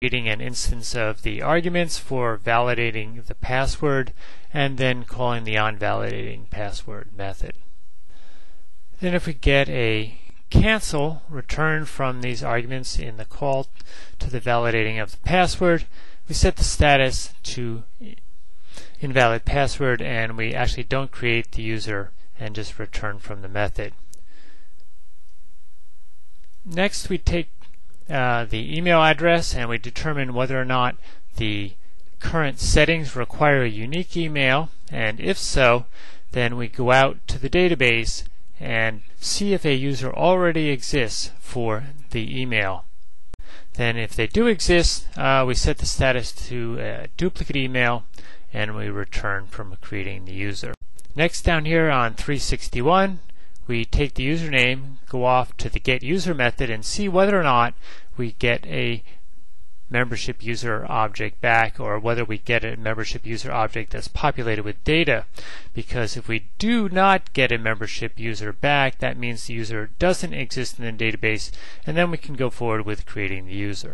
creating an instance of the arguments for validating the password, and then calling the onValidating password method. Then if we get a cancel return from these arguments in the call to the validating of the password, we set the status to invalid password, and we actually don't create the user and just return from the method. Next, we take the email address and we determine whether or not the current settings require a unique email, and if so, then we go out to the database and see if a user already exists for the email. Then if they do exist, we set the status to a duplicate email and we return from creating the user. Next, down here on 361, we take the username, go off to the getUser method, and see whether or not we get a membership user object back, or whether we get a membership user object that's populated with data. Because if we do not get a membership user back, that means the user doesn't exist in the database, and then we can go forward with creating the user.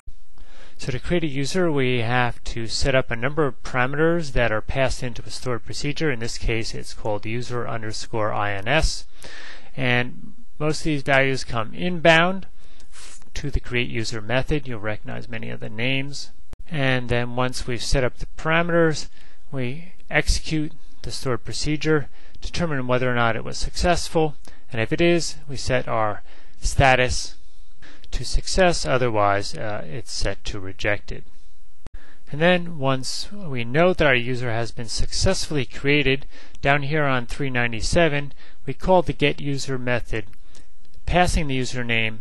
So to create a user, we have to set up a number of parameters that are passed into a stored procedure. In this case, it's called user_ins, and most of these values come inbound to the createUser method. You'll recognize many of the names. And then once we've set up the parameters, we execute the stored procedure, determine whether or not it was successful, and if it is, we set our status to success, otherwise it's set to rejected. And then once we know that our user has been successfully created, down here on 397, we call the getUser method, passing the username,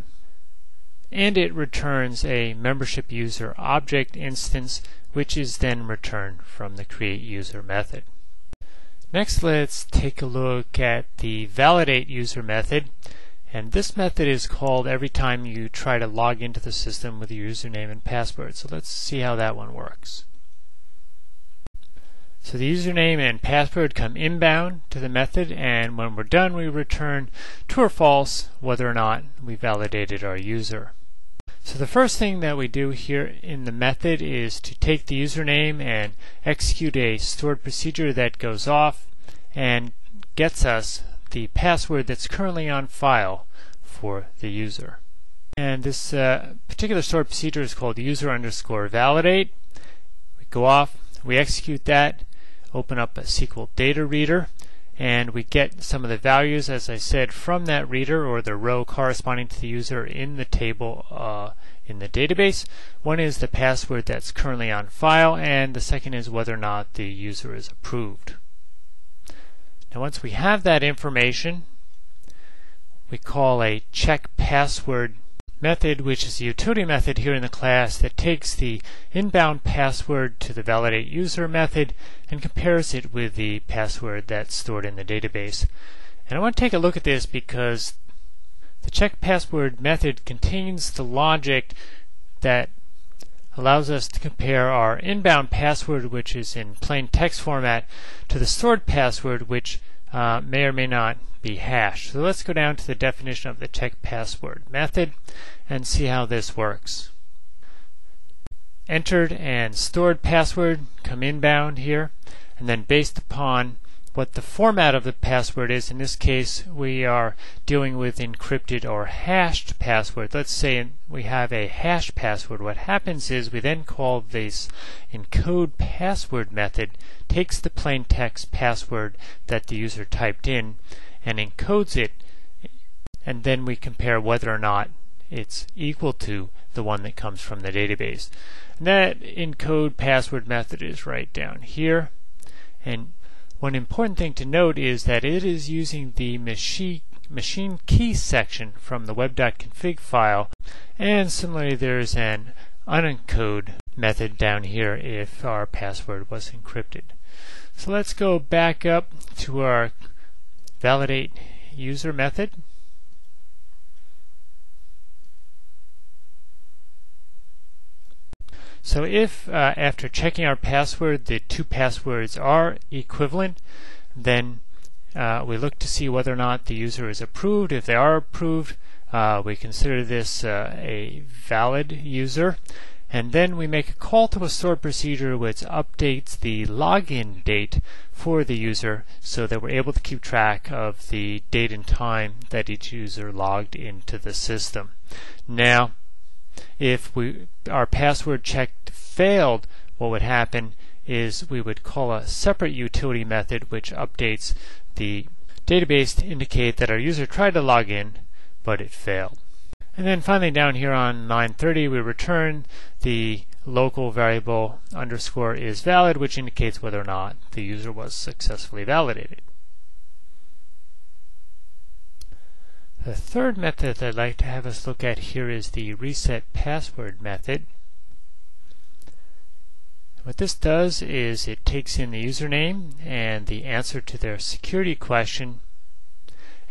and it returns a membership user object instance, which is then returned from the createUser method. Next, let's take a look at the validateUser method. And this method is called every time you try to log into the system with your username and password. So let's see how that one works. So the username and password come inbound to the method, and when we're done, we return true or false whether or not we validated our user. So the first thing that we do here in the method is to take the username and execute a stored procedure that goes off and gets us the password that's currently on file for the user. And this particular stored procedure is called user_validate. We go off, we execute that, open up a SQL data reader, and we get some of the values, as I said, from that reader, or the row corresponding to the user in the table in the database. One is the password that's currently on file, and the second is whether or not the user is approved. Now once we have that information, we call a checkPassword method, which is the utility method here in the class that takes the inbound password to the validateUser method and compares it with the password that's stored in the database. And I want to take a look at this because the checkPassword method contains the logic that allows us to compare our inbound password, which is in plain text format, to the stored password, which may or may not be hashed. So let's go down to the definition of the checkPassword method and see how this works. Entered and stored password come inbound here, and then based upon what the format of the password is, in this case we are dealing with encrypted or hashed password. Let's say we have a hashed password. What happens is we then call this encode password method, takes the plain text password that the user typed in and encodes it, and then we compare whether or not it's equal to the one that comes from the database. And that encode password method is right down here, and one important thing to note is that it is using the machine key section from the web.config file, and similarly there's an unencode method down here if our password was encrypted. So let's go back up to our validateUser method. So if after checking our password the two passwords are equivalent, then we look to see whether or not the user is approved. If they are approved, we consider this a valid user. and then we make a call to a stored procedure which updates the login date for the user so that we're able to keep track of the date and time that each user logged into the system. Now, if our password check failed, what would happen is we would call a separate utility method which updates the database to indicate that our user tried to log in, but it failed. And then finally down here on line 30, we return the local variable underscore is valid, which indicates whether or not the user was successfully validated. The third method that I'd like to have us look at here is the reset password method. What this does is it takes in the username and the answer to their security question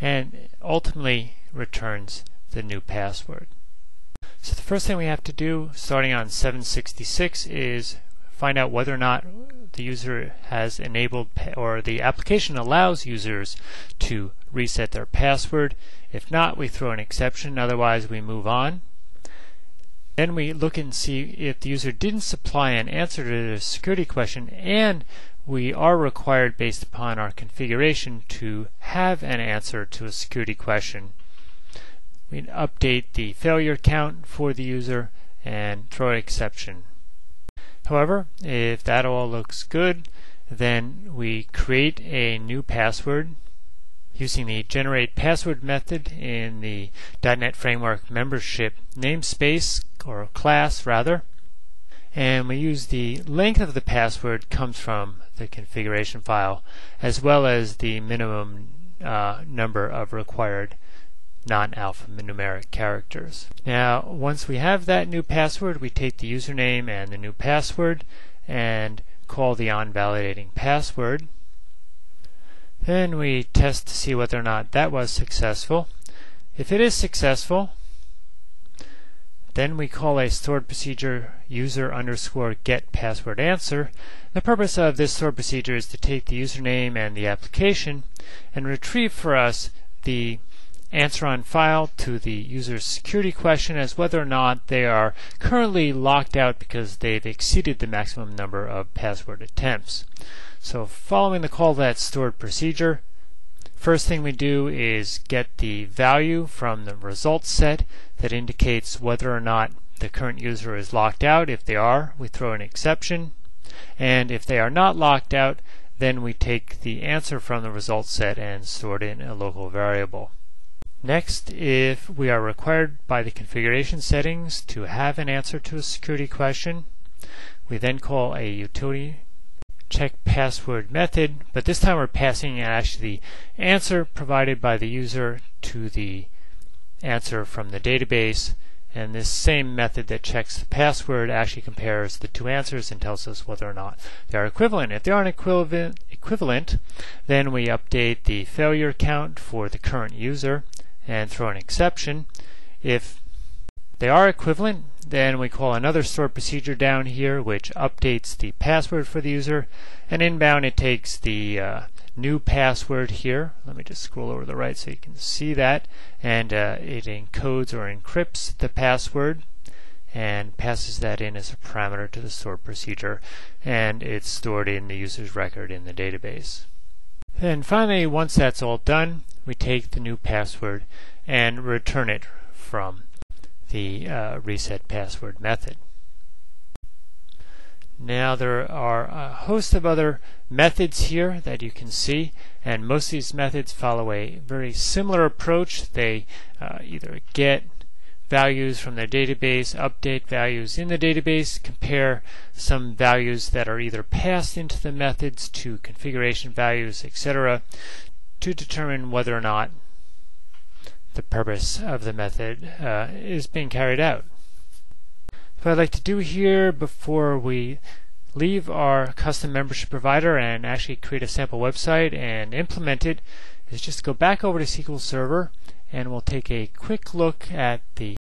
and ultimately returns the new password. So the first thing we have to do, starting on 766, is find out whether or not the user has enabled or the application allows users to reset their password. If not, we throw an exception, otherwise we move on. Then we look and see if the user didn't supply an answer to the security question, and we are required based upon our configuration to have an answer to a security question. We update the failure count for the user and throw an exception. However, if that all looks good, then we create a new password using the generate password method in the .NET Framework membership namespace, or class rather, and we use the length of the password comes from the configuration file, as well as the minimum number of required non-alphanumeric characters. Now, once we have that new password, we take the username and the new password and call the onValidating password. Then we test to see whether or not that was successful. If it is successful, then we call a stored procedure user underscore get password answer. The purpose of this stored procedure is to take the username and the application and retrieve for us the answer on file to the user's security question as whether or not they are currently locked out because they've exceeded the maximum number of password attempts. So following the call to that stored procedure, first thing we do is get the value from the results set that indicates whether or not the current user is locked out. If they are, we throw an exception, and if they are not locked out, then we take the answer from the results set and store it in a local variable. Next, if we are required by the configuration settings to have an answer to a security question, we then call a utility check password method, but this time we're passing actually the answer provided by the user to the answer from the database, and this same method that checks the password actually compares the two answers and tells us whether or not they are equivalent. If they aren't equivalent, then we update the failure count for the current user and throw an exception. If they are equivalent, then we call another stored procedure down here which updates the password for the user, and inbound it takes the new password here. Let me just scroll over to the right so you can see that, and it encodes or encrypts the password and passes that in as a parameter to the stored procedure, and it's stored in the user's record in the database. And finally, once that's all done, we take the new password and return it from the reset password method. Now there are a host of other methods here that you can see, and most of these methods follow a very similar approach. They either get values from their database, update values in the database, compare some values that are either passed into the methods to configuration values, etc., to determine whether or not the purpose of the method is being carried out. What I'd like to do here before we leave our custom membership provider and actually create a sample website and implement it is just go back over to SQL Server, and we'll take a quick look at the